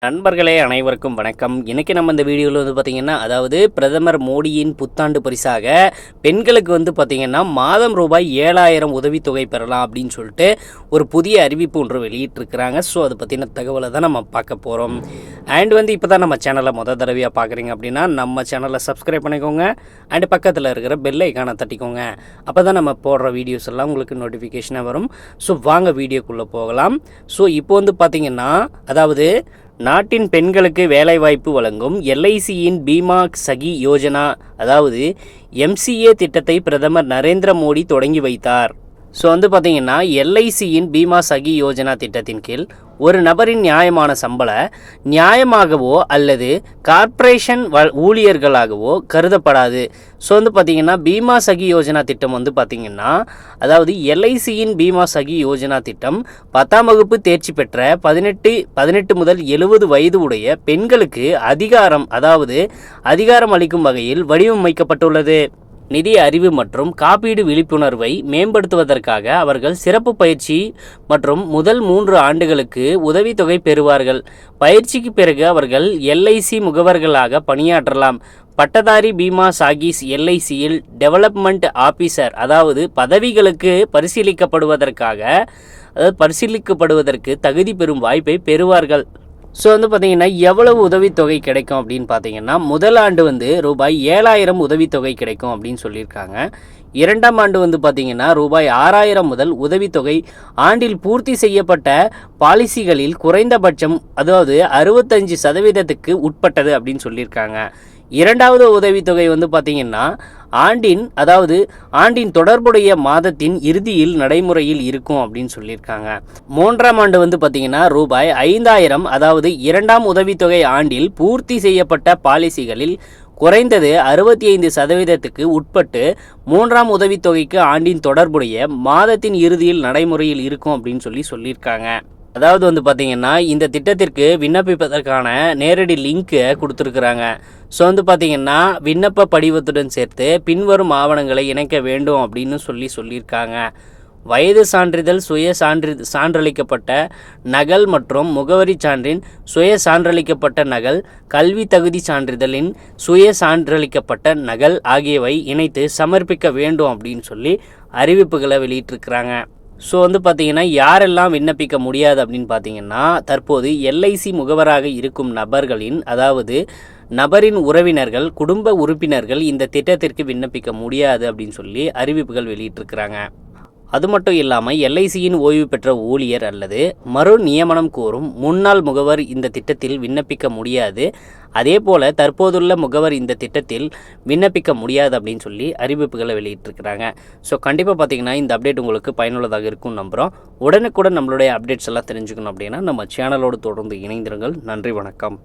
நண்பர்களே அனைவருக்கும் வணக்கம். இன்றைக்கி நம்ம இந்த வீடியோவில் பார்த்திங்கன்னா, அதாவது பிரதமர் மோடியின் புத்தாண்டு பரிசாக பெண்களுக்கு பார்த்திங்கன்னா மாதம் ரூபாய் 7,000 உதவித்தொகை பெறலாம் அப்படின்னு சொல்லிட்டு ஒரு புதிய அறிவிப்பு ஒன்று வெளியிட்டிருக்கிறாங்க. ஸோ அதை பற்றின தகவலை தான் நம்ம பார்க்க போகிறோம். அண்ட் இப்போ தான் நம்ம சேனலை தடவையாக பார்க்குறீங்க அப்படின்னா நம்ம சேனலை சப்ஸ்கிரைப் பண்ணிக்கோங்க. அண்டு பக்கத்தில் இருக்கிற பெல் ஐக்கானை தட்டிக்கோங்க. அப்போ தான் நம்ம போடுற வீடியோஸ் எல்லாம் உங்களுக்கு நோட்டிஃபிகேஷனாக வரும். ஸோ வாங்க வீடியோக்குள்ளே போகலாம். ஸோ இப்போ பார்த்திங்கன்னா, அதாவது நாட்டின் பெண்களுக்கு வேலைவாய்ப்பு வழங்கும் எல்ஐசியின் பீமா சகி யோஜனா, அதாவது எம்சிஏ திட்டத்தை பிரதமர் நரேந்திர மோடி தொடங்கி வைத்தார். ஸோ பார்த்திங்கன்னா, எல்ஐசியின் பீமா சகி யோஜனா திட்டத்தின் கீழ் ஒரு நபரின் நியாயமான சம்பள நியாயமாகவோ அல்லது கார்ப்பரேஷன் ஊழியர்களாகவோ கருதப்படாது. ஸோ பார்த்திங்கன்னா, பீமா சகி யோஜனா திட்டம் பார்த்திங்கன்னா, அதாவது எல்ஐசியின் பீமா சகி யோஜனா திட்டம் 10ஆம் வகுப்பு தேர்ச்சி பெற்ற 18 முதல் 70 வயது உடைய பெண்களுக்கு அதிகாரம் அளிக்கும் வகையில் வடிவமைக்கப்பட்டுள்ளது. நிதி அறிவு மற்றும் காப்பீடு விழிப்புணர்வை மேம்படுத்துவதற்காக அவர்கள் சிறப்பு பயிற்சி மற்றும் முதல் 3 ஆண்டுகளுக்கு உதவித்தொகை பெறுவார்கள். பயிற்சிக்கு பிறகு அவர்கள் எல்ஐசி முகவர்களாக பணியாற்றலாம். பட்டதாரி பீமா சாகிஸ் எல்ஐசியில் டெவலப்மெண்ட் ஆஃபீஸர், அதாவது பதவிகளுக்கு பரிசீலிக்கப்படுவதற்கு தகுதி பெறும் வாய்ப்பை பெறுவார்கள். ஸோ பார்த்திங்கன்னா, எவ்வளவு உதவித்தொகை கிடைக்கும் அப்படின்னு பார்த்தீங்கன்னா, முதல் ஆண்டு ரூபாய் 7,000 உதவித்தொகை கிடைக்கும் அப்படின்னு சொல்லியிருக்காங்க. 2ஆம் ஆண்டு பார்த்திங்கன்னா ரூபாய் 6,000 முதல் உதவித்தொகை ஆண்டில் பூர்த்தி செய்யப்பட்ட பாலிசிகளில் குறைந்தபட்சம், அதாவது 65% உட்பட்டது அப்படின்னு சொல்லியிருக்காங்க. 2வது உதவித்தொகை பார்த்திங்கன்னா ஆண்டின் தொடர்புடைய மாதத்தின் இறுதியில் நடைமுறையில் இருக்கும் அப்படின்னு சொல்லியிருக்காங்க. 3ஆம் ஆண்டு பார்த்திங்கன்னா ரூபாய் 5,000, அதாவது 2ஆம் உதவித்தொகை ஆண்டில் பூர்த்தி செய்யப்பட்ட பாலிசிகளில் குறைந்தது 65%க்கு உட்பட்டு 3ஆம் உதவித்தொகைக்கு ஆண்டின் தொடர்புடைய மாதத்தின் இறுதியில் நடைமுறையில் இருக்கும் அப்படின்னு சொல்லியிருக்காங்க. அதாவது பார்த்திங்கன்னா, இந்த திட்டத்திற்கு விண்ணப்பிப்பதற்கான நேரடி லிங்க்கு கொடுத்துருக்குறாங்க. ஸோ பார்த்திங்கன்னா, விண்ணப்ப படிவத்துடன் சேர்த்து பின்வரும் ஆவணங்களை இணைக்க வேண்டும் அப்படின்னு சொல்லியிருக்காங்க. வயது சான்றிதழ், சான்றளிக்கப்பட்ட நகல் மற்றும் முகவரி சான்றின் சான்றளிக்கப்பட்ட நகல், கல்வி தகுதி சான்றிதழின் சான்றளிக்கப்பட்ட நகல் ஆகியவை இணைத்து சமர்ப்பிக்க வேண்டும் அப்படின்னு அறிவிப்புகளை வெளியிட்டிருக்கிறாங்க. ஸோ பார்த்திங்கன்னா, யாரெல்லாம் விண்ணப்பிக்க முடியாது அப்படின்னு பார்த்தீங்கன்னா, தற்போது எல்ஐசி முகவராக இருக்கும் நபரின் உறவினர்கள், குடும்ப உறுப்பினர்கள் இந்த திட்டத்திற்கு விண்ணப்பிக்க முடியாது அப்படின்னு அறிவிப்புகள் வெளியிட்டிருக்கிறாங்க. அது மட்டும் இல்லாமல் எல்ஐசியின் ஓய்வு பெற்ற ஊழியர் அல்லது மறு நியமனம் கோரும் முன்னாள் முகவர் இந்த திட்டத்தில் விண்ணப்பிக்க முடியாது. அதே போல் தற்போதுள்ள முகவர் இந்த திட்டத்தில் விண்ணப்பிக்க முடியாது அப்படின்னு அறிவிப்புகளை வெளியிட்டிருக்கிறாங்க. ஸோ கண்டிப்பாக பார்த்திங்கன்னா, இந்த அப்டேட் உங்களுக்கு பயனுள்ளதாக இருக்கும்னு நம்புகிறோம். உடனுக்குடன் நம்மளுடைய அப்டேட்ஸ் எல்லாம் தெரிஞ்சுக்கணும் அப்படின்னா நம்ம சேனலோடு தொடர்ந்து இணைந்திருங்கள். நன்றி, வணக்கம்.